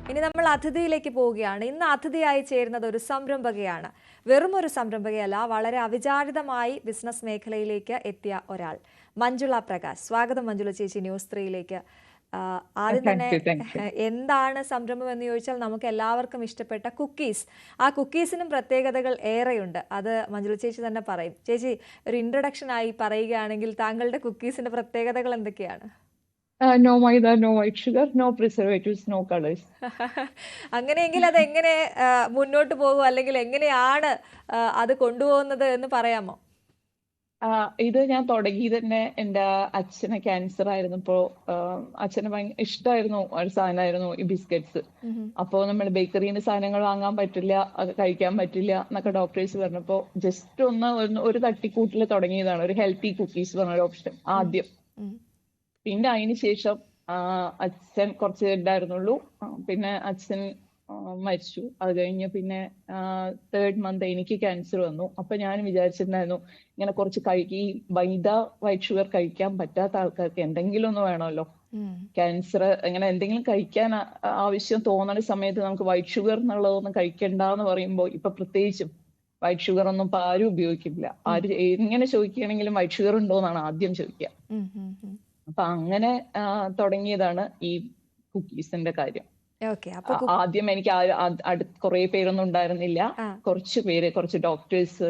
ഇനി നമ്മൾ അതിഥിയിലേക്ക് പോവുകയാണ്. ഇന്ന് അതിഥിയായി ചേരുന്നത് ഒരു സംരംഭകയാണ്. വെറും ഒരു സംരംഭകയല്ല, വളരെ അവിചാരിതമായി ബിസിനസ് മേഖലയിലേക്ക് എത്തിയ ഒരാൾ. മഞ്ജുള പ്രകാശ്. സ്വാഗതം മഞ്ജുള ചേച്ചി ന്യൂസ് 3യിലേക്ക്. ആദ്യം തന്നെ എന്താണ് സംരംഭം എന്ന് ചോദിച്ചാൽ നമുക്ക് എല്ലാവർക്കും ഇഷ്ടപ്പെട്ട കുക്കീസ്. ആ കുക്കീസിനും പ്രത്യേകതകൾ ഏറെയുണ്ട്. അത് മഞ്ജുള ചേച്ചി തന്നെ പറയും. ചേച്ചി, ഒരു ഇൻട്രൊഡക്ഷൻ ആയി പറയുകയാണെങ്കിൽ താങ്കളുടെ കുക്കീസിന്റെ പ്രത്യേകതകൾ എന്തൊക്കെയാണ്? No maida, no white sugar, no preservatives, no colors. അങ്ങനെയെങ്കിൽ അത് എങ്ങനെ മുന്നോട്ട് പോകും, അല്ലെങ്കിൽ എങ്ങനെയാണ് അത് കൊണ്ടുപോകുന്നത് എന്ന് പറയാമോ? ഇത് ഞാൻ തുടങ്ങി തന്നെ എൻ്റെ അച്ഛന് ക്യാൻസർ ആയിരുന്നപ്പോ അച്ഛന് ഭയങ്കര ഇഷ്ടമായിരുന്നു ഒരു സാധനമായിരുന്നു ഈ ബിസ്ക്കറ്റ്സ്. അപ്പോൾ നമ്മൾ ബേക്കറിന്ന് സാധനങ്ങൾ വാങ്ങാൻ പറ്റില്ല, അത് കഴിക്കാൻ പറ്റില്ല എന്നൊക്കെ ഡോക്ടേഴ്സ് പറഞ്ഞപ്പോ ജസ്റ്റ് ഒരു തട്ടിക്കൂട്ടിൽ തുടങ്ങിയതാണ് ഒരു ഹെൽത്തി കുക്കീസ് പറഞ്ഞൊരു ഓപ്ഷൻ ആദ്യം. പിന്നെ അതിന് ശേഷം അച്ഛൻ കുറച്ച് ഉണ്ടായിരുന്നുള്ളൂ. പിന്നെ അച്ഛൻ മരിച്ചു. അത് കഴിഞ്ഞ് പിന്നെ 3rd month എനിക്ക് ക്യാൻസർ വന്നു. അപ്പൊ ഞാൻ വിചാരിച്ചിട്ടുണ്ടായിരുന്നു ഇങ്ങനെ കുറച്ച് ഈ മൈദ വൈറ്റ് ഷുഗർ കഴിക്കാൻ പറ്റാത്ത ആൾക്കാർക്ക് എന്തെങ്കിലും ഒന്ന് വേണമല്ലോ. ക്യാൻസർ ഇങ്ങനെ എന്തെങ്കിലും കഴിക്കാൻ ആവശ്യം തോന്നുന്ന സമയത്ത് നമുക്ക് വൈറ്റ് ഷുഗർ എന്നുള്ളതൊന്നും കഴിക്കണ്ടെന്ന് പറയുമ്പോൾ ഇപ്പൊ പ്രത്യേകിച്ചും വൈറ്റ് ഷുഗർ ഒന്നും ഇപ്പൊ ആരും ഉപയോഗിക്കില്ല. ആര് എങ്ങനെ ചോദിക്കുകയാണെങ്കിലും വൈറ്റ് ഷുഗർ ഉണ്ടോ എന്നാണ് ആദ്യം ചോദിക്കുക. അപ്പൊ അങ്ങനെ തുടങ്ങിയതാണ് ഈ കുക്കീസിന്റെ കാര്യം. ആദ്യം എനിക്ക് കുറെ പേരൊന്നും ഉണ്ടായിരുന്നില്ല. കുറച്ച് ഡോക്ടേഴ്സ്,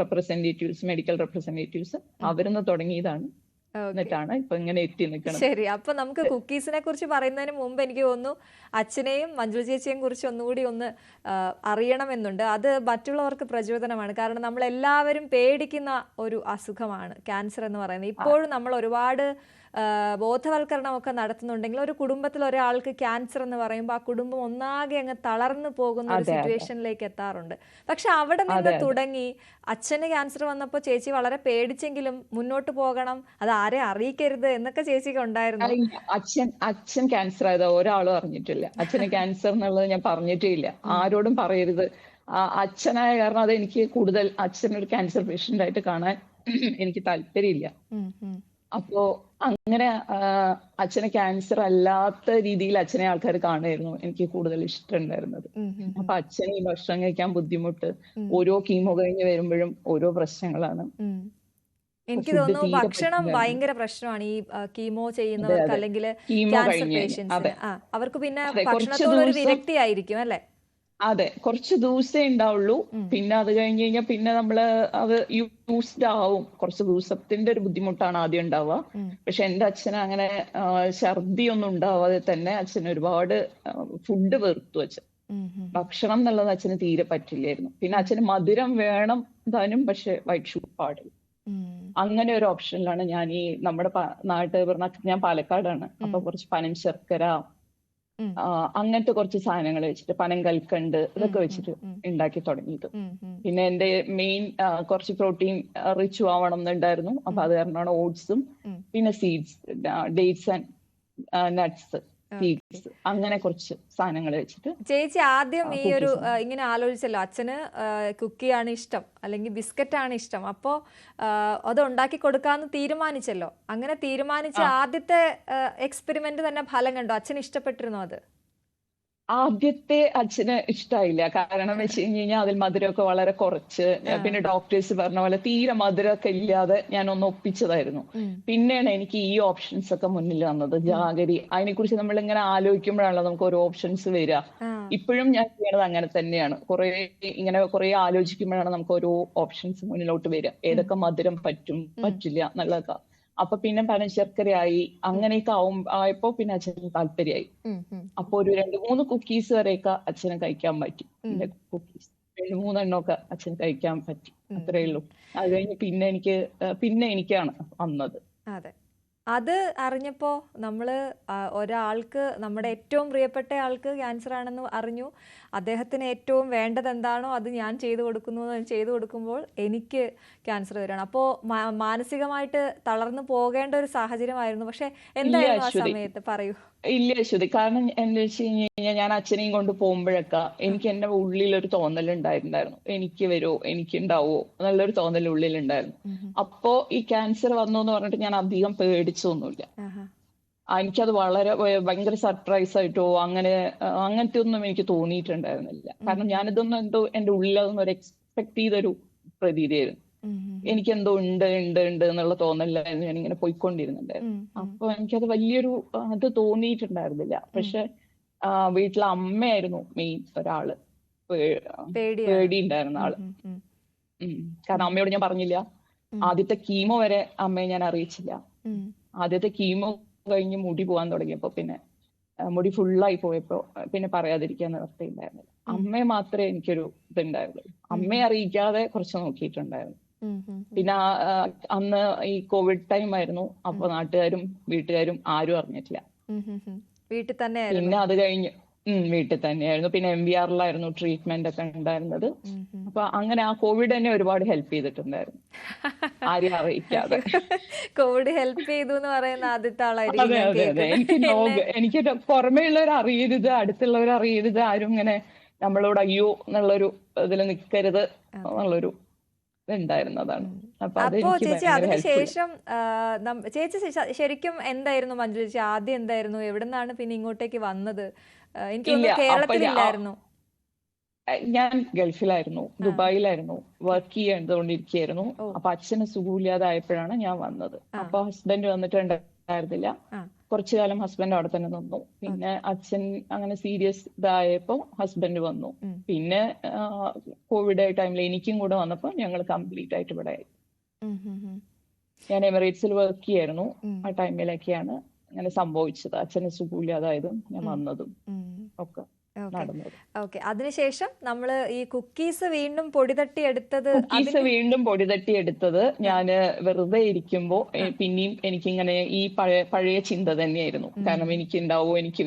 റെപ്രസെന്റേറ്റീവ്സ്, മെഡിക്കൽ റെപ്രസെന്റേറ്റീവ്സ് അവരൊന്ന് തുടങ്ങിയതാണ്. എന്നിട്ടാണ് ഇപ്പൊ ഇങ്ങനെ എത്തി നിൽക്കുന്നത്. ശരി, അപ്പൊ നമുക്ക് കുക്കീസിനെ കുറിച്ച് പറയുന്നതിന് മുമ്പ് എനിക്ക് തോന്നുന്നു അച്ഛനെയും മഞ്ജുള ചേച്ചിയെയും കുറിച്ച് ഒന്നുകൂടി ഒന്ന് അറിയണമെന്നുണ്ട്. അത് മറ്റുള്ളവർക്ക് പ്രചോദനമാണ്. കാരണം നമ്മൾ എല്ലാവരും പേടിക്കുന്ന ഒരു അസുഖമാണ് ക്യാൻസർ എന്ന് പറയുന്നത്. ഇപ്പോഴും നമ്മൾ ഒരുപാട് ബോധവൽക്കരണമൊക്കെ നടത്തുന്നുണ്ടെങ്കിൽ ഒരു കുടുംബത്തിൽ ഒരാൾക്ക് ക്യാൻസർ എന്ന് പറയുമ്പോൾ ആ കുടുംബം ഒന്നാകെ അങ്ങ് തളർന്നു പോകുന്ന ഒരു സിറ്റുവേഷനിലേക്ക് എത്താറുണ്ട്. പക്ഷെ അവിടെ നിന്ന് തുടങ്ങി അച്ഛന് ക്യാൻസർ വന്നപ്പോൾ ചേച്ചി വളരെ പേടിച്ചെങ്കിലും മുന്നോട്ട് പോകണം, അത് ആരെ അറിയിക്കരുത് എന്നൊക്കെ ചേച്ചിക്ക് ഉണ്ടായിരുന്നു. അച്ഛൻ ക്യാൻസർ ആയത് ഒരാളും അറിഞ്ഞിട്ടില്ല. അച്ഛന് ക്യാൻസർ എന്നുള്ളത് ഞാൻ പറഞ്ഞിട്ടേ ഇല്ല, ആരോടും പറയരുത്. അച്ഛനായ കാരണം അത് എനിക്ക് കൂടുതൽ അച്ഛനൊരു ക്യാൻസർ പേഷ്യന്റ് ആയിട്ട് കാണാൻ എനിക്ക് താല്പര്യമില്ല. അപ്പോ അങ്ങനെ അച്ഛന് ക്യാൻസർ അല്ലാത്ത രീതിയിൽ അച്ഛനെ ആൾക്കാർ കാണുമായിരുന്നു എനിക്ക് കൂടുതൽ ഇഷ്ടമുണ്ടായിരുന്നത്. അപ്പൊ അച്ഛന് ഈ ഭക്ഷണം കഴിക്കാൻ ബുദ്ധിമുട്ട്, ഓരോ കീമോ കഴിഞ്ഞ് വരുമ്പോഴും ഓരോ പ്രശ്നങ്ങളാണ്. എനിക്ക് തോന്നുന്നു ഭക്ഷണം ഭയങ്കര പ്രശ്നമാണ് ഈ കീമോ ചെയ്യുന്നവർക്ക് അല്ലെങ്കിൽ ക്യാൻസർ പേഷ്യൻസിന്. അവർക്ക് പിന്നെ ഭക്ഷണത്തോട് ഒരു വിരക്തി ആയിരിക്കും അല്ലെ? അതെ, കുറച്ച് ദിവസമേ ഉണ്ടാവുള്ളൂ. പിന്നെ അത് കഴിഞ്ഞ് കഴിഞ്ഞാൽ പിന്നെ നമ്മള് അത് യൂസ്ഡ് ആവും. കുറച്ച് ദിവസത്തിന്റെ ഒരു ബുദ്ധിമുട്ടാണ് ആദ്യം ഉണ്ടാവുക. പക്ഷെ എന്റെ അച്ഛന് അങ്ങനെ ഛർദി ഒന്നും ഉണ്ടാവാതെ തന്നെ അച്ഛന് ഒരുപാട് ഫുഡ് വെറുത്തു. അച്ഛൻ ഭക്ഷണം എന്നുള്ളത് അച്ഛന് തീരെ പറ്റില്ലായിരുന്നു. പിന്നെ അച്ഛന് മധുരം വേണം താനും, പക്ഷെ വൈറ്റ് ഷുഗർ പാടില്ല. അങ്ങനെ ഒരു ഓപ്ഷനിലാണ് ഞാൻ ഈ നമ്മുടെ നാട്ട് പറഞ്ഞ, ഞാൻ പാലക്കാടാണ്. അപ്പൊ കുറച്ച് പനം ശർക്കര അങ്ങനത്തെ കുറച്ച് സാധനങ്ങൾ വെച്ചിട്ട്, പനം കൽക്കണ്ട് ഇതൊക്കെ വെച്ചിട്ട് ഉണ്ടാക്കി തുടങ്ങിയത്. പിന്നെ എന്റെ മെയിൻ കുറച്ച് പ്രോട്ടീൻ റിച്ച് ആവണം എന്നുണ്ടായിരുന്നു. അപ്പൊ അത് കാരണമാണ് ഓട്സും പിന്നെ seeds, dates and nuts, seeds, അങ്ങനെ കുറച്ച് സാധനങ്ങൾ വെച്ചിട്ട്. ചേച്ചി ആദ്യം ഈ ഒരു ഇങ്ങനെ ആലോചിച്ചല്ലോ, അച്ഛന് കുക്കിയാണ് ഇഷ്ടം അല്ലെങ്കിൽ ബിസ്ക്കറ്റ് ആണ് ഇഷ്ടം, അപ്പോ അത് ഉണ്ടാക്കി കൊടുക്കാന്ന് തീരുമാനിച്ചല്ലോ. അങ്ങനെ തീരുമാനിച്ച ആദ്യത്തെ എക്സ്പെരിമെന്റ് തന്നെ ഫലം കണ്ടോ? അച്ഛന് ഇഷ്ടപ്പെട്ടിരുന്നോ അത്? ആദ്യത്തെ അച്ഛന് ഇഷ്ടമായില്ല. കാരണം വെച്ച് കഴിഞ്ഞാൽ അതിൽ മധുരമൊക്കെ വളരെ കുറച്ച്, പിന്നെ ഡോക്ടേഴ്സ് പറഞ്ഞ പോലെ തീരെ മധുരമൊക്കെ ഇല്ലാതെ ഞാൻ ഒന്ന് ഒപ്പിച്ചതായിരുന്നു. പിന്നെയാണ് എനിക്ക് ഈ ഓപ്ഷൻസ് ഒക്കെ മുന്നിൽ വന്നത്. ജാഗരി, അതിനെ കുറിച്ച് നമ്മൾ ഇങ്ങനെ ആലോചിക്കുമ്പോഴാണല്ലോ നമുക്ക് ഓരോ ഓപ്ഷൻസ് വരിക. ഇപ്പോഴും ഞാൻ ചെയ്യണത് അങ്ങനെ തന്നെയാണ്. കുറെ ആലോചിക്കുമ്പോഴാണ് നമുക്ക് ഓരോ ഓപ്ഷൻസ് മുന്നിലോട്ട് വരിക, ഏതൊക്കെ മധുരം പറ്റും പറ്റില്ല എന്നുള്ളതൊക്കെ. അപ്പൊ പിന്നെ പനശർക്കരയായി, അങ്ങനെയൊക്കെ ആയപ്പോ പിന്നെ അച്ഛന് താല്പര്യമായി. അപ്പൊ ഒരു 2-3 കുക്കീസ് വരെയൊക്കെ അച്ഛന് കഴിക്കാൻ പറ്റി. കുക്കീസ് 2-3 എണ്ണമൊക്കെ അച്ഛന് കഴിക്കാൻ പറ്റി, അത്രേ ഉള്ളൂ. അത് കഴിഞ്ഞ് പിന്നെ എനിക്കാണ് വന്നത്. അതെ, അത് അറിഞ്ഞപ്പോൾ നമ്മൾ ഒരാൾക്ക്, നമ്മുടെ ഏറ്റവും പ്രിയപ്പെട്ട ആൾക്ക് ക്യാൻസർ ആണെന്ന് അറിഞ്ഞു. അദ്ദേഹത്തിന് ഏറ്റവും വേണ്ടത് എന്താണോ അത് ഞാൻ ചെയ്തു കൊടുക്കുമ്പോൾ എനിക്ക് ക്യാൻസർ വരികയാണ്. അപ്പോൾ മാനസികമായിട്ട് തളർന്നു പോകേണ്ട ഒരു സാഹചര്യമായിരുന്നു. പക്ഷെ എന്തായിരുന്നു ആ സമയത്ത്? പറയൂ. ഇല്ല അശ്വതി, കാരണം എന്താ വെച്ച് കഴിഞ്ഞാൽ ഞാൻ അച്ഛനെയും കൊണ്ട് പോകുമ്പോഴൊക്കെ എനിക്ക് എന്റെ ഉള്ളിലൊരു തോന്നൽ ഉണ്ടായിട്ടുണ്ടായിരുന്നു, എനിക്ക് വരുമോ, എനിക്ക് ഉണ്ടാവോ എന്നുള്ളൊരു തോന്നൽ ഉള്ളിലുണ്ടായിരുന്നു. അപ്പോ ഈ ക്യാൻസർ വന്നു എന്ന് പറഞ്ഞിട്ട് ഞാൻ അധികം പേടിച്ചൊന്നുമില്ല. എനിക്കത് വളരെ ഭയങ്കര സർപ്രൈസ് ആയിട്ടോ അങ്ങനെ അങ്ങനത്തെ ഒന്നും എനിക്ക് തോന്നിയിട്ടുണ്ടായിരുന്നില്ല. കാരണം ഞാനിതൊന്നും എന്തോ എന്റെ ഉള്ളിൽ അതൊന്നും ഒരു എക്സ്പെക്ട് ചെയ്തൊരു പ്രതീതിയായിരുന്നു. എനിക്കെന്തോ ഉണ്ട് ഉണ്ട് ഉണ്ട് എന്നുള്ള തോന്നലായിരുന്നു ഞാനിങ്ങനെ പോയിക്കൊണ്ടിരുന്നുണ്ടായിരുന്നു. അപ്പൊ എനിക്കത് വലിയൊരു അത് തോന്നിയിട്ടുണ്ടായിരുന്നില്ല. പക്ഷെ വീട്ടിലെ അമ്മയായിരുന്നു മെയിൻ ഒരാള് പേടി ഉണ്ടായിരുന്ന ആള്. കാരണം അമ്മയോട് ഞാൻ പറഞ്ഞില്ല. ആദ്യത്തെ കീമോ വരെ അമ്മയെ ഞാൻ അറിയിച്ചില്ല. ആദ്യത്തെ കീമോ കഴിഞ്ഞ് മുടി പോകാൻ തുടങ്ങിയപ്പോ പിന്നെ മുടി ഫുള്ളായി പോയപ്പോ പിന്നെ പറയാതിരിക്കാൻ നിവർത്തിയുണ്ടായിരുന്നില്ല. അമ്മയെ മാത്രമേ എനിക്കൊരു ഇതുണ്ടായിരുന്നുള്ളൂ. അമ്മയെ അറിയിക്കാതെ കുറച്ച് നോക്കിയിട്ടുണ്ടായിരുന്നു. പിന്നെ അന്ന് ഈ കോവിഡ് ടൈം ആയിരുന്നു. അപ്പൊ നാട്ടുകാരും വീട്ടുകാരും ആരും അറിഞ്ഞിട്ടില്ല. വീട്ടിൽ തന്നെ. പിന്നെ അത് കഴിഞ്ഞ് വീട്ടിൽ തന്നെയായിരുന്നു. പിന്നെ MBRലായിരുന്നു ട്രീറ്റ്മെന്റ് ഒക്കെ ഉണ്ടായിരുന്നത്. അപ്പൊ അങ്ങനെ ആ കോവിഡ് തന്നെ ഒരുപാട് ഹെൽപ്പ് ചെയ്തിട്ടുണ്ടായിരുന്നു, ആരെയും അറിയിക്കാതെ. കോവിഡ് ഹെൽപ്പ് ചെയ്തു എന്ന് പറയുന്ന ആദ്യത്തെ ആളായിരിക്കും. അതെ അതെ അതെ. എനിക്ക് പുറമേ ഉള്ളവർ അറിയരുത്, അടുത്തുള്ളവർ അറിയരുത്, ആരും ഇങ്ങനെ നമ്മളോട് അയ്യോ എന്നുള്ളൊരു ഇതിൽ നിൽക്കരുത് എന്നുള്ളൊരു ഇതുണ്ടായിരുന്നതാണ്. അപ്പൊ ചേച്ചി അതിനുശേഷം ചേച്ചി ശരിക്കും എന്തായിരുന്നു മഞ്ജു ചേച്ചി ആദ്യം എന്തായിരുന്നു, എവിടുന്നാണ് പിന്നെ ഇങ്ങോട്ടേക്ക് വന്നത്? എനിക്ക് കേരളത്തിലില്ലായിരുന്നു. ഞാൻ ഗൾഫിലായിരുന്നു, ദുബായിലായിരുന്നു, വർക്ക് ചെയ്തുകൊണ്ടിരിക്കുകയായിരുന്നു. അപ്പൊ അച്ഛന് സുഖമില്ലാതായപ്പോഴാണ് ഞാൻ വന്നത്. അപ്പൊ ഹസ്ബൻഡ് വന്നിട്ടുണ്ടായിരുന്നില്ല. കുറച്ചു കാലം ഹസ്ബൻഡ് അവിടെ തന്നെ നിന്നു. പിന്നെ അച്ഛൻ അങ്ങനെ സീരിയസ് ഇതായപ്പോ ഹസ്ബൻഡ് വന്നു. പിന്നെ കോവിഡ് ടൈമിൽ എനിക്കും കൂടെ വന്നപ്പോ ഞങ്ങൾ കംപ്ലീറ്റ് ആയിട്ട് ഇവിടെ ആയി. ഞാൻ എമിറേറ്റ്സിൽ വർക്ക് ചെയ്യായിരുന്നു. ആ ടൈമിലൊക്കെയാണ് അങ്ങനെ സംഭവിച്ചത്. അച്ഛന് സുഖമില്ലാതായതും ഞാൻ വന്നതും ഒക്കെ നടന്നത്. ഓക്കെ. അതിനുശേഷം നമ്മള് ഈ കുക്കീസ് വീണ്ടും പൊടിതട്ടിയെടുത്തത് ഞാൻ വെറുതെ ഇരിക്കുമ്പോ പിന്നെയും എനിക്കിങ്ങനെ ഈ പഴയ ചിന്ത തന്നെയായിരുന്നു. കാരണം എനിക്കുണ്ടാവോ, എനിക്ക്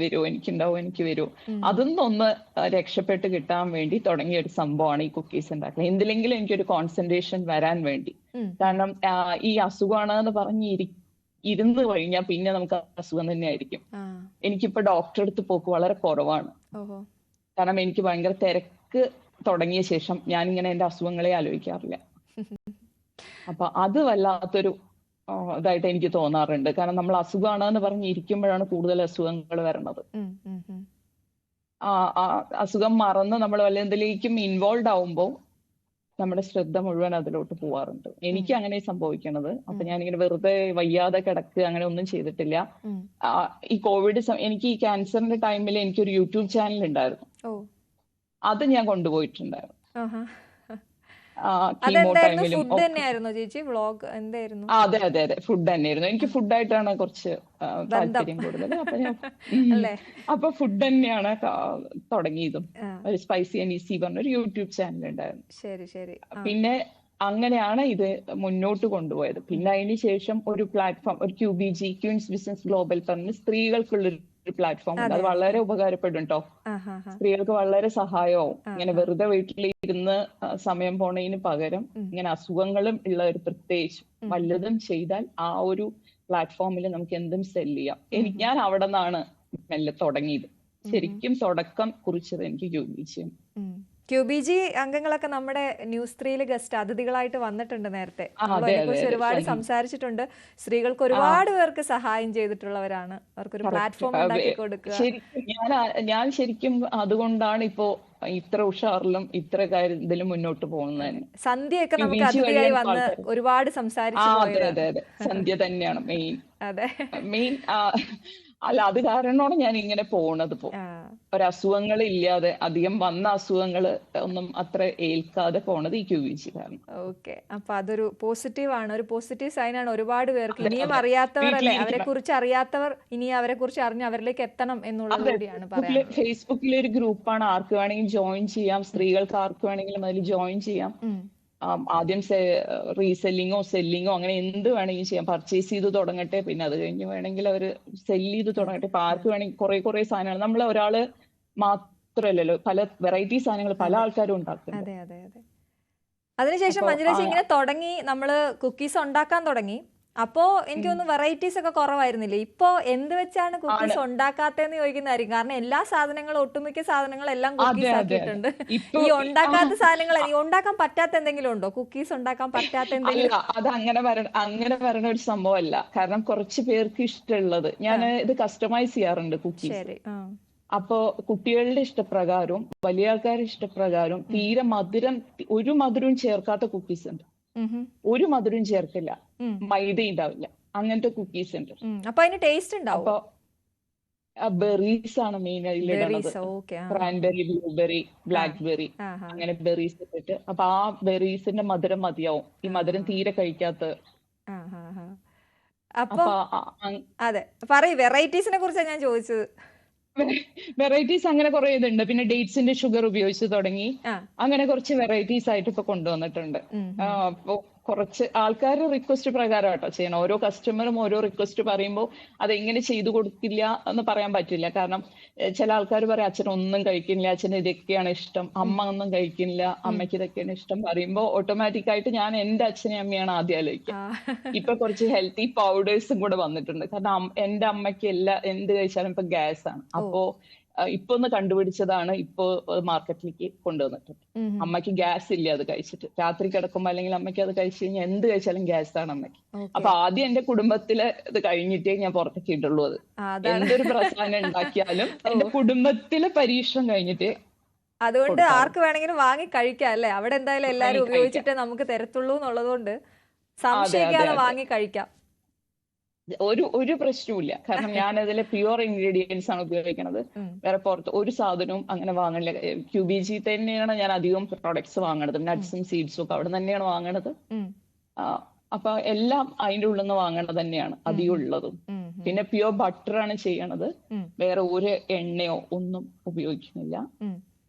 വരുമോ. അതൊന്നൊന്ന് രക്ഷപ്പെട്ട് കിട്ടാൻ വേണ്ടി തുടങ്ങിയ ഒരു സംഭവമാണ് ഈ കുക്കീസ് ഉണ്ടാക്കുന്നത്. എന്തിലെങ്കിലും എനിക്കൊരു കോൺസെൻട്രേഷൻ വരാൻ വേണ്ടി. കാരണം ഈ അസുഖമാണെന്ന് പറഞ്ഞ് ഇരുന്ന് കഴിഞ്ഞാൽ പിന്നെ നമുക്ക് അസുഖം തന്നെയായിരിക്കും. എനിക്കിപ്പോ ഡോക്ടറെ അടുത്ത് പോക്ക് വളരെ കുറവാണ്. കാരണം എനിക്ക് ഭയങ്കര തിരക്ക് തുടങ്ങിയ ശേഷം ഞാനിങ്ങനെ എന്റെ അസുഖങ്ങളെ ആലോചിക്കാറില്ല. അപ്പൊ അത് വല്ലാത്തൊരു ഇതായിട്ട് എനിക്ക് തോന്നാറുണ്ട്. കാരണം നമ്മൾ അസുഖമാണെന്ന് പറഞ്ഞ് ഇരിക്കുമ്പോഴാണ് കൂടുതൽ അസുഖങ്ങൾ വരണത്. അസുഖം മറന്ന് നമ്മൾ വല്ല എന്തിലേക്കും ഇൻവോൾവ് ആവുമ്പോൾ നമ്മുടെ ശ്രദ്ധ മുഴുവൻ അതിലോട്ട് പോവാറുണ്ട്. എനിക്ക് അങ്ങനെ സംഭവിക്കണത്. അപ്പൊ ഞാനിങ്ങനെ വെറുതെ വയ്യാതെ കിടക്കുക അങ്ങനെ ഒന്നും ചെയ്തിട്ടില്ല. ഈ കോവിഡ് എനിക്ക് ഈ ക്യാൻസറിന്റെ ടൈമിൽ എനിക്കൊരു യൂട്യൂബ് ചാനൽ ഉണ്ടായിരുന്നു. അത് ഞാൻ കൊണ്ടുപോയിട്ടുണ്ടായിരുന്നു. അതെ അതെ അതെ, ഫുഡ് തന്നെയായിരുന്നു. എനിക്ക് ഫുഡായിട്ടാണ് കുറച്ച് താല്പര്യം കൂടുതൽ. അപ്പൊ ഫുഡ് തന്നെയാണ് തുടങ്ങിയതും. ഒരു സ്പൈസി ആൻഡ് ഈസി പറഞ്ഞൊരു യൂട്യൂബ് ചാനൽ ഉണ്ടായിരുന്നു. പിന്നെ അങ്ങനെയാണ് ഇത് മുന്നോട്ട് കൊണ്ടുപോയത്. പിന്നെ അതിന് ശേഷം ഒരു പ്ലാറ്റ്ഫോം, ഒരു QBG, ക്യൂൻസ് ബിസിനസ് ഗ്ലോബൽ പറഞ്ഞ് സ്ത്രീകൾക്കുള്ളൊരു പ്ലാറ്റ്ഫോം ഉണ്ട്. അത് വളരെ ഉപകാരപ്പെടും കേട്ടോ. സ്ത്രീകൾക്ക് വളരെ സഹായമാവും. ഇങ്ങനെ വെറുതെ വീട്ടിലിരുന്ന് സമയം പോണതിന് പകരം ഇങ്ങനെ അസുഖങ്ങളും ഉള്ളവർ പ്രത്യേകിച്ച് വല്ലതും ചെയ്താൽ ആ ഒരു പ്ലാറ്റ്ഫോമിൽ നമുക്ക് എന്തും സെല് ചെയ്യാം. ഞാൻ അവിടെ നിന്നാണ് മെല്ലെ തുടങ്ങിയത്. ശരിക്കും തുടക്കം കുറിച്ചത് എനിക്ക് QBG അംഗങ്ങളൊക്കെ നമ്മുടെ ന്യൂസ് 3 ഗസ്റ്റ് അതിഥികളായിട്ട് വന്നിട്ടുണ്ട് നേരത്തെ. അതിനെക്കുറിച്ച് ഒരുപാട് സംസാരിച്ചിട്ടുണ്ട്. സ്ത്രീകൾക്ക് ഒരുപാട് പേർക്ക് സഹായം ചെയ്തിട്ടുള്ളവരാണ്. അവർക്കൊരു പ്ലാറ്റ്ഫോം ഉണ്ടാക്കി കൊടുക്കുക. ഞാൻ ശരിക്കും അതുകൊണ്ടാണ് ഇപ്പോ ഇത്ര ഉഷാറിലും ഇത്ര കാര്യത്തിലും മുന്നോട്ട് പോകുന്നത്. സന്ധ്യയൊക്കെ നമുക്ക് അതിഥിയായി വന്ന് ഒരുപാട് സംസാരിച്ചു. അതെ സന്ധ്യ തന്നെയാണ് മെയിൻ. അല്ല, അത് കാരണമാണ് ഞാൻ ഇങ്ങനെ പോണത്. ഒരസുഖങ്ങൾ ഇല്ലാതെ, അധികം വന്ന അസുഖങ്ങൾ ഒന്നും അത്ര ഏൽക്കാതെ പോണത് ഈ QBG കാരണം. ഓക്കെ. അപ്പൊ അതൊരു പോസിറ്റീവ് ആണ്, ഒരു പോസിറ്റീവ് സൈൻ ആണ്. ഒരുപാട് പേർക്ക് ഇനിയും അറിയാത്തവരല്ലേ, അവരെ കുറിച്ച് അറിയാത്തവർ ഇനി അവരെ കുറിച്ച് അറിഞ്ഞ് അവരിലേക്ക് എത്തണം എന്നുള്ളത് കൂടിയാണ് പറയാൻ. ഫേസ്ബുക്കിലെ ഒരു ഗ്രൂപ്പാണ്, ആർക്ക് വേണമെങ്കിലും ജോയിൻ ചെയ്യാം. സ്ത്രീകൾക്ക് ആർക്ക് വേണമെങ്കിലും അതിൽ ജോയിൻ ചെയ്യാം. ആദ്യം റീസെല്ലിങ്ങോ സെല്ലിങ്ങോ അങ്ങനെ എന്ത് വേണമെങ്കിലും ചെയ്യാം. പർച്ചേസ് ചെയ്ത് തുടങ്ങട്ടെ, പിന്നെ അത് കഴിഞ്ഞ് വേണമെങ്കിൽ അവർ സെല്ല് ചെയ്ത് തുടങ്ങട്ടെ. ഇപ്പൊ ആർക്ക് വേണമെങ്കിൽ കുറെ സാധനങ്ങൾ, നമ്മൾ ഒരാള് മാത്രമല്ലല്ലോ, പല വെറൈറ്റി സാധനങ്ങൾ പല ആൾക്കാരും ഉണ്ടാക്കുന്നുണ്ട്. അതിനുശേഷം മഞ്ജുലേച്ചി ഇങ്ങനെ തുടങ്ങി, നമ്മള് കുക്കീസ് ഉണ്ടാക്കാൻ തുടങ്ങി. അപ്പോ എനിക്ക് തോന്നുന്നു വെറൈറ്റീസ് ഒക്കെ കുറവായിരുന്നില്ലേ? ഇപ്പോ എന്ത് വെച്ചാണ് ആണ്. കുക്കീസ് ഉണ്ടാക്കാത്തതെന്ന് ചോദിക്കുന്നതായിരിക്കും. കാരണം എല്ലാ സാധനങ്ങളും, ഒട്ടുമിക്ക സാധനങ്ങളും എല്ലാം അതെ കുക്കീസ് അതെ അതെ. ആക്കിയിട്ടുണ്ട്. ഇപ്പൊ ഈ ആ ഉണ്ടാക്കാത്ത സാധനങ്ങൾ, ഈ ഉണ്ടാക്കാൻ പറ്റാത്ത എന്തെങ്കിലും ഉണ്ടോ? കുക്കീസ് ഉണ്ടാക്കാൻ പറ്റാത്ത അല്ല, എന്തെങ്കിലും? അത് അങ്ങനെ വരണ ഒരു സംഭവമല്ല. കാരണം കുറച്ച് പേർക്ക് ഇഷ്ടമുള്ളത് ആ, ഞാൻ ഇത് കസ്റ്റമൈസ് ചെയ്യാറുണ്ട് കുക്കീസ്. ശരി. ആ. അപ്പോ കുട്ടികളുടെ ഇഷ്ടപ്രകാരവും വലിയ ആൾക്കാരുടെ ഇഷ്ടപ്രകാരവും ഉം. തീരെ മധുരം ഒരു മധുരവും ചേർക്കാത്ത കുക്കീസ് ഉണ്ട്. ഉം. ഒരു മധുരവും ചേർക്കില്ല, ഉം. മൈദ ഉണ്ടാവില്ല, അങ്ങനത്തെ കുക്കീസ് ഉണ്ട്. അപ്പൊ അതിന് ടേസ്റ്റ് ഉണ്ടാവോ? അപ്പൊ ബെറീസ് ആണ് മെയിൻ അതിലിടണത്. ബെറീസ്. ഓക്കെ. ആ, ആ, ക്രാൻബെറി, ബ്ലൂബെറി, ആ, ബ്ലാക്ക് ബെറി, ആ, ആ, അങ്ങനെ ബെറീസ് ഇട്ടിട്ട്. അപ്പൊ ആ ബെറീസിന്റെ മധുരം മതിയാവും ഈ ആ, മധുരം തീരെ കഴിക്കാത്ത. ആ, ആ, ആ. അപ്പൊ അപ്പൊ അതെ, പറയൂ. വെറൈറ്റീസിനെ കുറിച്ചാണ് ഞാൻ ചോദിച്ചത്. വെറൈറ്റീസ് അങ്ങനെ കുറെ ഇതുണ്ട്. പിന്നെ ഡേറ്റ്സിന്റെ ഷുഗർ ഉപയോഗിച്ച് തുടങ്ങി. ആ. അങ്ങനെ കുറച്ച് വെറൈറ്റീസ് ആയിട്ട് ഇപ്പൊ കൊണ്ടുവന്നിട്ടുണ്ട്. ഉം. അപ്പൊ കുറച്ച് ആൾക്കാരുടെ റിക്വസ്റ്റ് പ്രകാരം കേട്ടോ ചെയ്യണം. ഓരോ കസ്റ്റമറും ഓരോ റിക്വസ്റ്റ് പറയുമ്പോൾ അതെങ്ങനെ ചെയ്തു കൊടുക്കില്ല എന്ന് പറയാൻ പറ്റില്ല. കാരണം ചില ആൾക്കാർ പറയും അച്ഛൻ ഒന്നും കഴിക്കുന്നില്ല, അച്ഛന് ഇതൊക്കെയാണ് ഇഷ്ടം, അമ്മ ഒന്നും കഴിക്കുന്നില്ല, അമ്മയ്ക്ക് ഇതൊക്കെയാണ് ഇഷ്ടം പറയുമ്പോൾ ഓട്ടോമാറ്റിക് ആയിട്ട് ഞാൻ എന്റെ അച്ഛനെയും അമ്മയാണ് ആദ്യം ആലോചിക്കുക. ആ. ഇപ്പൊ കുറച്ച് ഹെൽത്തി പൗഡേഴ്സും കൂടെ വന്നിട്ടുണ്ട്. കാരണം എന്റെ അമ്മയ്ക്ക് എന്ത് കഴിച്ചാലും ഇപ്പൊ ഗ്യാസ് ആണ്. ഓ. അപ്പോ ഇപ്പൊ ഒന്ന് കണ്ടുപിടിച്ചതാണ്, ഇപ്പൊ മാർക്കറ്റിലേക്ക് കൊണ്ടുവന്നിട്ടുണ്ട്. ഉം. അമ്മയ്ക്ക് ഗ്യാസ് ഇല്ല അത് കഴിച്ചിട്ട്. രാത്രി കിടക്കുമ്പോ അല്ലെങ്കിൽ അമ്മയ്ക്ക് അത് കഴിച്ചു കഴിഞ്ഞാൽ എന്ത് കഴിച്ചാലും ഗ്യാസ് ആണ് അമ്മയ്ക്ക്. ഓക്കെ. അപ്പൊ ആദ്യം എന്റെ കുടുംബത്തില് ഇത് കഴിഞ്ഞിട്ടേ ഞാൻ പുറത്തേക്ക് ഇടുള്ളൂ. അത് അതാണ്. എന്തൊരു പ്രസാദം ഉണ്ടാക്കിയാലും ഓ, എന്റെ കുടുംബത്തിലെ പരീക്ഷണം കഴിഞ്ഞിട്ടേ അതുകൊണ്ട് കൊടുക്കാറുള്ളൂ. ആർക്ക് വേണമെങ്കിലും വാങ്ങി കഴിക്കാം അല്ലേ? അവിടെ എന്തായാലും എല്ലാരും വാങ്ങി കഴിക്കാം. ഉപയോഗിച്ചിട്ടേ നമുക്ക് തരത്തുള്ളൂ എന്നുള്ളതുകൊണ്ട് അതെ അതെ സംശയിക്കാതെ അതെ. വാങ്ങി കഴിക്കാം. ഒരു പ്രശ്നവുമില്ല. കാരണം ഞാൻ അതിലെ പ്യുവർ ഇൻഗ്രീഡിയൻസ് ആണ് ഉപയോഗിക്കുന്നത്. ഉം. വേറെ പുറത്ത് ഒരു സാധനവും അങ്ങനെ വാങ്ങണില്ല. QBG തന്നെയാണ് ഞാൻ അധികം പ്രോഡക്ട്സ് വാങ്ങണത്. ഉം. നട്ട്സും സീഡ്സും ഒക്കെ അവിടെ തന്നെയാണ് വാങ്ങണത്. ഉം. ആ, അപ്പൊ എല്ലാം അതിന്റെ ഉള്ളിൽ നിന്ന് വാങ്ങണത് തന്നെയാണ് ഉം. അധികം ഉള്ളതും. ഉം. ഉം. പിന്നെ പ്യുവർ ബട്ടർ ആണ് ചെയ്യണത്. ഉം. വേറെ ഒരു എണ്ണയോ ഒന്നും ഉപയോഗിക്കുന്നില്ല. ഉം.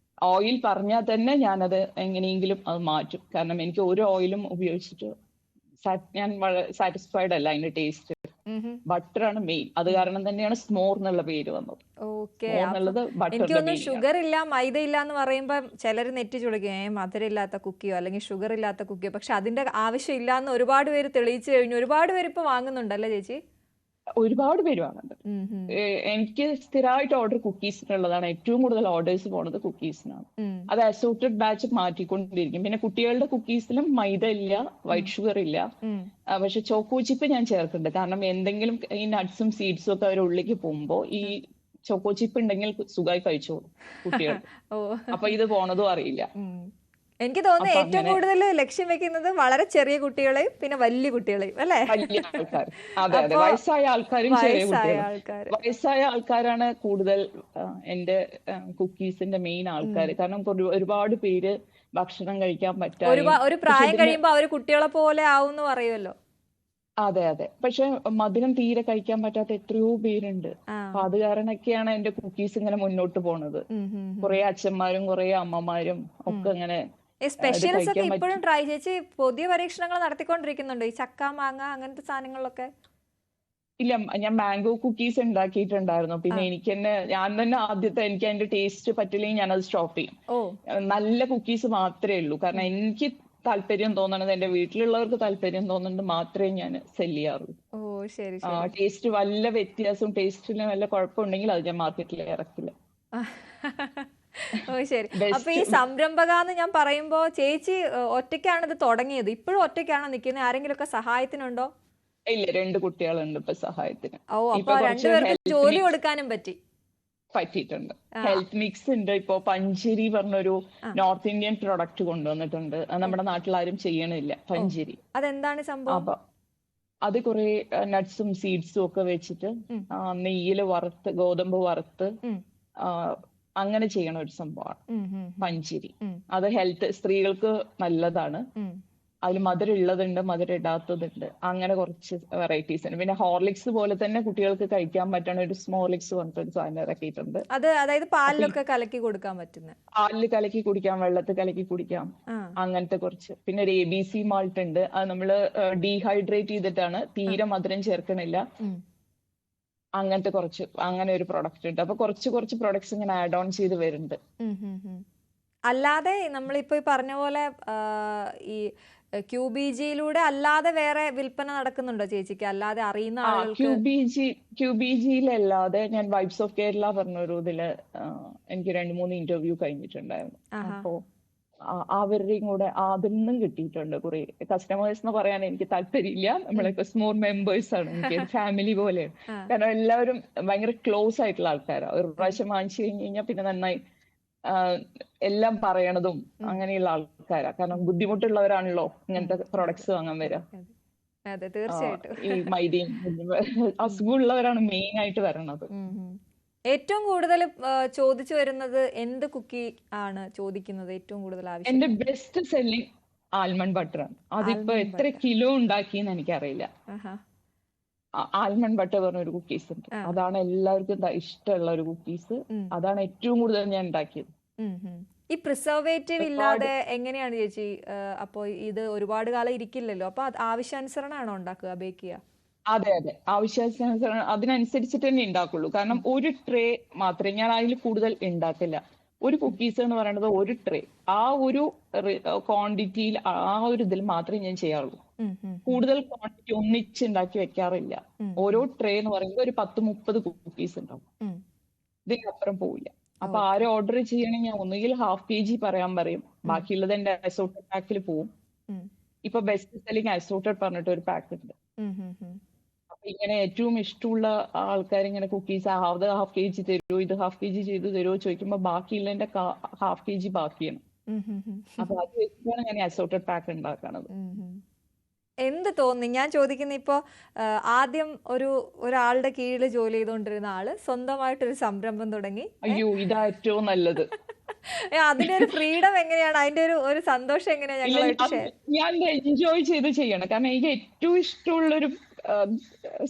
ഓയിൽ പറഞ്ഞാൽ തന്നെ ഞാനത് എങ്ങനെയെങ്കിലും അത് മാറ്റും. കാരണം എനിക്ക് ഒരു ഓയിലും ഉപയോഗിച്ചിട്ട് ഞാൻ വളരെ സാറ്റിസ്ഫൈഡ് അല്ല അതിന്റെ ടേസ്റ്റ്. ഉം. ബട്ടർ ആണ് മെയിൻ. അത് ഉം. കാരണം തന്നെയാണ് സ്മോർ എന്നുള്ള പേര് വന്നത്. ഓക്കെ. സ്മോർ അപ്പൊ എന്നുള്ളത് എനിക്ക് ബട്ടറിന്റെ തോന്നുന്നു മീനിങ് ആണ്. ഷുഗർ ഇല്ല, മൈദ ഇല്ല എന്ന് പറയുമ്പോ ചിലര് നെറ്റ് ചുളിക്കും, മധുരം ഇല്ലാത്ത കുക്കിയോ അല്ലെങ്കിൽ ഷുഗർ ഇല്ലാത്ത കുക്കിയോ. പക്ഷെ അതിന്റെ ആവശ്യം ഇല്ല എന്ന് ഒരുപാട് പേര് തെളിയിച്ചു കഴിഞ്ഞു. ഒരുപാട് പേര് ഇപ്പൊ വാങ്ങുന്നുണ്ടല്ലേ ചേച്ചി? ഒരുപാട് പേര് വാങ്ങുന്നുണ്ട്. ഉം. ഉം. എനിക്ക് സ്ഥിരമായിട്ട് ഓർഡർ കുക്കീസിനുള്ളതാണ്. ഏറ്റവും കൂടുതൽ ഓർഡേഴ്സ് പോണത് കുക്കീസിനാണ്. ഉം. അത് അസോർട്ടഡ് ബാച്ച് മാറ്റിക്കൊണ്ടിരിക്കും. പിന്നെ കുട്ടികളുടെ കുക്കീസിലും മൈദ ഇല്ല, ഉം. വൈറ്റ് ഷുഗർ ഇല്ല. ഉം. പക്ഷെ ചോക്കോ ചിപ്പ് ഞാൻ ചേർക്കുന്നുണ്ട്. കാരണം എന്തെങ്കിലും ഈ നട്ട്സും സീഡ്സും ഒക്കെ അവർ ഉള്ളിലേക്ക് പോകുമ്പോ ഈ ഉം. ചോക്കോ ചിപ്പ് ഉണ്ടെങ്കിൽ സുഖമായി കഴിച്ചോളും കുട്ടികൾക്ക്. ഓ. അപ്പൊ ഇത് പോണതും അറിയില്ല. ഉം. എനിക്ക് തോന്നുന്നു അപ്പൊ ഏറ്റവും അങ്ങനെ കൂടുതൽ ലക്ഷ്യം വെക്കുന്നത് വളരെ ചെറിയ കുട്ടികളെയും പിന്നെ വലിയ കുട്ടികളെയും അല്ലേ? വലിയ ആൾക്കാർ. അതെ അതെ. അപ്പോ വയസ്സായ ആൾക്കാരും ചെറിയ വയസ്സായ കുട്ടികളും. ആൾക്കാര്. വയസ്സായ ആൾക്കാരാണ് കൂടുതൽ എന്റെ കുക്കീസിന്റെ മെയിൻ ആൾക്കാർ. ഉം. കാരണം ഒരുപാട് പേര് ഭക്ഷണം കഴിക്കാൻ പറ്റാതെയും ഒരു പക്ഷെ പ്രായം ഇതിന് കഴിയുമ്പോ അവര് കുട്ടികളെ പോലെ ആവുമെന്ന് പറയുമല്ലോ. അതെ അതെ. പക്ഷെ മധുരം തീരെ കഴിക്കാൻ പറ്റാത്ത എത്രയോ പേരുണ്ട്. ആ. അപ്പൊ അത് കാരണമൊക്കെയാണ് എന്റെ കുക്കീസ് ഇങ്ങനെ മുന്നോട്ട് പോണത്. ഉം. ഉം. ഉം. കുറെ അച്ഛന്മാരും കുറെ അമ്മമാരും ഉം. ഒക്കെ ഇങ്ങനെ ഈ ഇത് സ്പെഷ്യൽസ് ഒക്കെ കഴിക്കാൻ ഇപ്പോഴും പറ്റും. ട്രൈ ചേച്ചി പുതിയ പരീക്ഷണങ്ങൾ നടത്തിക്കൊണ്ടിരിക്കുന്നുണ്ട് ഈ ചക്ക മാങ്ങ അങ്ങനത്തെ സാധനങ്ങളിലൊക്കെ? ഇല്ല, ഞാൻ മാംഗോ കുക്കീസ് ഉണ്ടാക്കിയിട്ടുണ്ടായിരുന്നു. ആ. പിന്നെ ഞാൻ തന്നെ ആദ്യത്തെ എനിക്ക് അതിന്റെ ടേസ്റ്റ് പറ്റില്ലെങ്കിൽ ഞാനത് സ്റ്റോപ്പ് ചെയ്യും. ഓ. നല്ല കുക്കീസ് മാത്രമേ ഉള്ളൂ. കാരണം ഉം. എനിക്ക് താല്പര്യം തോന്നണത്, എന്റെ വീട്ടിലുള്ളവർക്ക് താല്പര്യം തോന്നുന്നത് മാത്രമേ ഞാൻ സെല് ചെയ്യാറുള്ളൂ. ഓ, ശരി ശരി. ടേസ്റ്റ് വല്ല വ്യത്യാസവും, ടേസ്റ്റിന് വല്ല കുഴപ്പമുണ്ടെങ്കിൽ അത് ഞാൻ മാർക്കറ്റിൽ ഇറക്കില്ല. ഓ, ശരി. അപ്പൊ ഈ ബെസ്റ്റ് സംരംഭകാന്ന് ഞാൻ പറയുമ്പോ ചേച്ചി ഒറ്റയ്ക്കാണ് ഇത് തുടങ്ങിയത്? ഇപ്പോഴും ഒറ്റയ്ക്കാണോ നിൽക്കുന്നത്? ആരെങ്കിലും ഒക്കെ സഹായത്തിനുണ്ടോ? ഇല്ല, 2 കുട്ടികളുണ്ട് ഇപ്പൊ സഹായത്തിന്. ഓ, ഇപ്പൊ അപ്പൊ കുറച്ച് രണ്ടുപേർക്ക് ഹെൽത്ത് ജോലി മിക്സ് കൊടുക്കാനും പറ്റി. പറ്റിയിട്ടുണ്ട്. ആ. ഹെൽത്ത് മിക്സ് ഉണ്ട്. ഇപ്പൊ പഞ്ചരി പറഞ്ഞൊരു ആ. നോർത്ത് ഇന്ത്യൻ പ്രൊഡക്റ്റ് കൊണ്ടുവന്നിട്ടുണ്ട്. അത് ഓ. നമ്മുടെ നാട്ടിൽ ആരും ചെയ്യണില്ല, ഓ, പഞ്ചരി. അതെന്താണ് സംഭവം? അപ്പൊ അത് കുറെ നട്ട്സും സീഡ്സും ഒക്കെ വെച്ചിട്ട് ഉം. നെയ്യില് വറുത്ത്, ഗോതമ്പ് വറുത്ത് ഉം. ആ, അങ്ങനെ ചെയ്യണ ഒരു സംഭവമാണ് ഉം. ഉം. ഉം. പഞ്ചരി. ഉം. അത് സ്ത്രീകൾക്ക് നല്ലതാണ്. ഉം. അതിൽ മധുരം ഉള്ളതുണ്ട്, മധുരം ഇടാത്തതുണ്ട്. അങ്ങനെ കുറച്ച് വെറൈറ്റീസ് ഉണ്ട്. പിന്നെ ഹോർലിക്സ് പോലെ തന്നെ കുട്ടികൾക്ക് കഴിക്കാൻ പറ്റണ ഒരു സ്മോർലിക്സ് പറഞ്ഞിട്ടൊരു സാധനം ഇറക്കിയിട്ടുണ്ട്. അതായത് അപ്പൊ ഈ പാലിലൊക്കെ കലക്കി കൊടുക്കാൻ പറ്റുന്ന? പാലിൽ കലക്കി കുടിക്കാം, വെള്ളത്തിൽ കലക്കി കുടിക്കാം, ആ. അങ്ങനത്തെ കുറച്ച്. പിന്നെ ഒരു ABC മാൾട്ട് ഉണ്ട്. അത് നമ്മള് ഡീഹൈഡ്രേറ്റ് ചെയ്തിട്ടാണ്, ആ. തീരെ മധുരം ചേർക്കണില്ല. ഉം. അങ്ങനത്തെ കുറച്ച്, അങ്ങനെ ഒരു പ്രൊഡക്റ്റ് ഉണ്ട്. അപ്പൊ കുറച്ച് പ്രൊഡക്ട്സ് ഇങ്ങനെ ആഡ് ഓൺ ചെയ്ത് വരുന്നുണ്ട്. ഉം. ഉം. ഉം. അല്ലാതെ നമ്മളിപ്പോ ഈ പറഞ്ഞ പോലെ ഈ QBGയിലൂടെ അല്ലാതെ വേറെ വിൽപ്പന നടക്കുന്നുണ്ടോ ചേച്ചിക്ക്, അല്ലാതെ അറിയുന്ന ആളുകൾക്ക്? QBGയിലല്ലാതെ ഞാൻ വൈബ്സ് ഓഫ് കേരള പറഞ്ഞൊരു ഇതില് എനിക്ക് 2-3 ഇന്റർവ്യൂ കഴിഞ്ഞിട്ടുണ്ടായിരുന്നു. ആഹാ. അപ്പോ അവരുടെയും കൂടെ അതിൽ നിന്നും കിട്ടിയിട്ടുണ്ട് കുറെ. കസ്റ്റമേഴ്സ് എന്ന് പറയാൻ എനിക്ക് താല്പര്യമില്ല, നമ്മളെ മോർ മെമ്പേഴ്സ് ആണ്, എനിക്ക് ഫാമിലി പോലെയാണ്. ആ. കാരണം എല്ലാവരും ഭയങ്കര ക്ലോസ് ആയിട്ടുള്ള ആൾക്കാരാണ്. ഒരു പ്രാവശ്യം വാങ്ങിച്ചു കഴിഞ്ഞ് കഴിഞ്ഞാൽ പിന്നെ നന്നായി എല്ലാം പറയണതും അങ്ങനെയുള്ള ആൾക്കാരാ. കാരണം ബുദ്ധിമുട്ടുള്ളവരാണല്ലോ ഇങ്ങനത്തെ പ്രൊഡക്ട്സ് വാങ്ങാൻ വരിക. അതെ തീർച്ചയായിട്ടും. ഈ മൈദയും അസുഖമുള്ളവരാണ് മെയിൻ ആയിട്ട് വരണത്. ഏറ്റവും കൂടുതൽ ചോദിച്ചു വരുന്നത് എന്ത് കുക്കി ആണ് ചോദിക്കുന്നത് ഏറ്റവും കൂടുതൽ ആവശ്യം? എന്റെ ബെസ്റ്റ് സെല്ലിംഗ് ആൽമണ്ട് ബട്ടർ ആണ്. അതിപ്പോ എത്ര കിലോ ഉണ്ടാക്കിയെന്ന് എനിക്കറിയില്ല. ആൽമണ്ട് ബട്ടർ പറഞ്ഞ ഒരു കുക്കീസ് ഉണ്ട്, അതാണ് എല്ലാവർക്കും ഇഷ്ടമുള്ള ഒരു കുക്കീസ്. അതാണ് ഏറ്റവും കൂടുതൽ ഞാൻ ഉണ്ടാക്കിയത്. ഈ പ്രിസർവേറ്റീവ് ഇല്ലാതെ എങ്ങനെയാണ് ചേച്ചി അപ്പോ ഇത് ഒരുപാട് കാലം ഇരിക്കില്ലല്ലോ, അപ്പൊ ആവശ്യാനുസരണമാണോ ഉണ്ടാക്കുക, ബേക്ക് ചെയ്യുക? അതെ അതെ, ആവശ്യാനുസരണം അതിനനുസരിച്ചിട്ട് തന്നെ ഉണ്ടാക്കുള്ളൂ. കാരണം ഒരു ട്രേ മാത്രമേ ഞാൻ അതിൽ കൂടുതൽ ഉണ്ടാക്കില്ല. ഒരു കുക്കീസ് എന്ന് പറയുന്നത് ഒരു ട്രേ, ആ ഒരു ക്വാണ്ടിറ്റിയിൽ ആ ഒരു ഇതിൽ മാത്രമേ ഞാൻ ചെയ്യാറുള്ളൂ. കൂടുതൽ ക്വാണ്ടിറ്റി ഒന്നിച്ച് ഉണ്ടാക്കി വെക്കാറില്ല. ഓരോ ട്രേ എന്ന് പറയുമ്പോൾ ഒരു 10-30 കുക്കീസ് ഉണ്ടാവും, ഇതിനപ്പുറം പോവില്ല. അപ്പൊ ആരും ഓർഡർ ചെയ്യണമെങ്കിൽ ഞാൻ ഒന്നുകിൽ ½ kg പറയാൻ പറയും, ബാക്കിയുള്ളത് എന്റെ അസോർട്ടഡ് പാക്കിൽ പോവും. ഇപ്പൊ ബെസ്റ്റ് സെല്ലിംഗ് അസോർട്ടഡ് പറഞ്ഞിട്ട് ഒരു പാക്ക് ഉണ്ട്. അപ്പൊ ഇങ്ങനെ ഏറ്റവും ഇഷ്ടമുള്ള ആൾക്കാർ ഇങ്ങനെ കുക്കീസ് ½ kg തരുമോ, ഇത് ½ kg ചെയ്ത് തരുമോ ചോദിക്കുമ്പോ ബാക്കിയുള്ളതിന്റെ ½ kg ബാക്കിയാണ്. അപ്പൊ അത് വെച്ചിട്ടാണ് ഞാൻ അസോർട്ടഡ് പാക്ക് ഉണ്ടാക്കണത്. എന്ത് തോന്നി ഞാൻ ചോദിക്കുന്ന, ഇപ്പോ ആദ്യം ഒരാളുടെ കീഴിൽ ജോലി ചെയ്തുകൊണ്ടിരുന്ന ആള് സ്വന്തമായിട്ടൊരു സംരംഭം തുടങ്ങി. അയ്യോ, ഇതാ ഏറ്റവും നല്ലത്. അതിന്റെ ഒരു ഫ്രീഡം എങ്ങനെയാണ്, അതിന്റെ ഒരു സന്തോഷം എങ്ങനെയാണ് ഞാൻ എൻജോയ് ചെയ്ത് ചെയ്യണം. കാരണം എനിക്ക് ഏറ്റവും ഇഷ്ടമുള്ളൊരു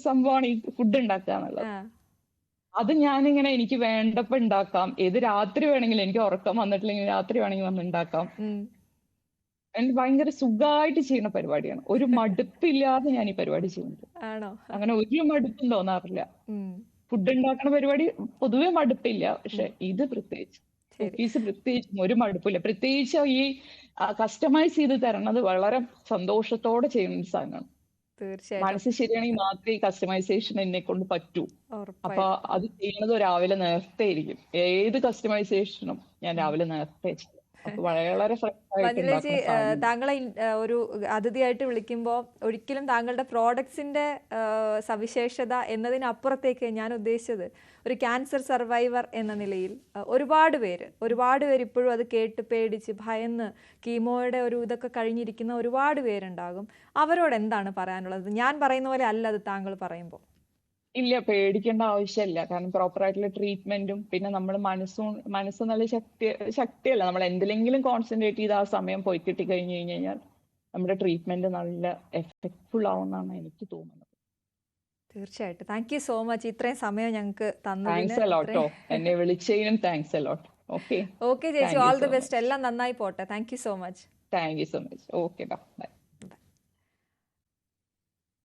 സംഭവമാണ് ഈ ഫുഡ് ഉണ്ടാക്കുക എന്നുള്ളത്. അത് ഞാനിങ്ങനെ എനിക്ക് വേണ്ടപ്പോ ഉണ്ടാക്കാം, ഏത് രാത്രി വേണമെങ്കിലും, എനിക്ക് ഉറക്കം വന്നിട്ടില്ലെങ്കിൽ രാത്രി വേണമെങ്കിൽ വന്ന് ഉണ്ടാക്കാം. എനിക്ക് ഭയങ്കര സുഖമായിട്ട് ചെയ്യുന്ന പരിപാടിയാണ്. ഒരു മടുപ്പില്ലാതെ ഞാൻ ഈ പരിപാടി ചെയ്യുന്നത്. അങ്ങനെ ഒരു മടുപ്പും തോന്നാറില്ല. ഫുഡ് ഉണ്ടാക്കുന്ന പരിപാടി പൊതുവെ മടുപ്പില്ല, പക്ഷെ ഇത് പ്രത്യേകിച്ച് കുക്കീസ് പ്രത്യേകിച്ചും ഒരു മടുപ്പില്ല. പ്രത്യേകിച്ച് ഈ കസ്റ്റമൈസ് ചെയ്ത് തരണത് വളരെ സന്തോഷത്തോടെ ചെയ്യുന്ന ഒരു സാധനമാണ്. മനസ്സ് ശരിയാണെങ്കിൽ മാത്രമേ ഈ കസ്റ്റമൈസേഷൻ എന്നെ കൊണ്ട് പറ്റൂ. അപ്പൊ അത് ചെയ്യുന്നത് രാവിലെ നേരത്തെ ആയിരിക്കും. ഏത് കസ്റ്റമൈസേഷനും ഞാൻ രാവിലെ നേരത്തെ ചെയ്യും. മഞ്ജുലേച്ചി, താങ്കളെ ഒരു അതിഥിയായിട്ട് വിളിക്കുമ്പോൾ ഒരിക്കലും താങ്കളുടെ പ്രോഡക്ട്സിന്റെ സവിശേഷത എന്നതിനപ്പുറത്തേക്ക് ഞാൻ ഉദ്ദേശിച്ചത്, ഒരു ക്യാൻസർ സർവൈവർ എന്ന നിലയിൽ ഒരുപാട് പേര് ഇപ്പോഴും അത് കേട്ട് പേടിച്ച് ഭയന്ന് കീമോയുടെ ഒരു ഇതൊക്കെ കഴിഞ്ഞിരിക്കുന്ന ഒരുപാട് പേരുണ്ടാകും. അവരോട് എന്താണ് പറയാനുള്ളത്? ഞാൻ പറയുന്ന പോലെ അല്ല അത് താങ്കൾ പറയുമ്പോൾ. ഇല്ല, പേടിക്കേണ്ട ആവശ്യമില്ല. കാരണം പ്രോപ്പർ ആയിട്ടുള്ള ട്രീറ്റ്മെന്റും പിന്നെ നമ്മൾ മനസ്സ് നല്ല ശക്തിയല്ല, നമ്മൾ എന്തിലെങ്കിലും കോൺസെൻട്രേറ്റ് ചെയ്ത് ആ സമയം പോയി കിട്ടി കഴിഞ്ഞു കഴിഞ്ഞാൽ നമ്മുടെ ട്രീറ്റ്മെന്റ് നല്ല എഫക്ട്ഫുൾ ആവുമെന്നാണ് എനിക്ക് തോന്നുന്നത്. തീർച്ചയായിട്ടും. താങ്ക് യു സോ മച്ച് ഇത്രയും സമയം ഞങ്ങൾക്ക് തന്നതിന്. Thanks a lot. എന്നെ വിളിച്ചതിനും താങ്ക്സ് എ ലോട്ട്. ഓക്കെ ചേച്ചി, ഓൾ ദി ബെസ്റ്റ്. എല്ലാം നന്നായി പോട്ടെ. Thank you so much. Thank you so much. Okay, by.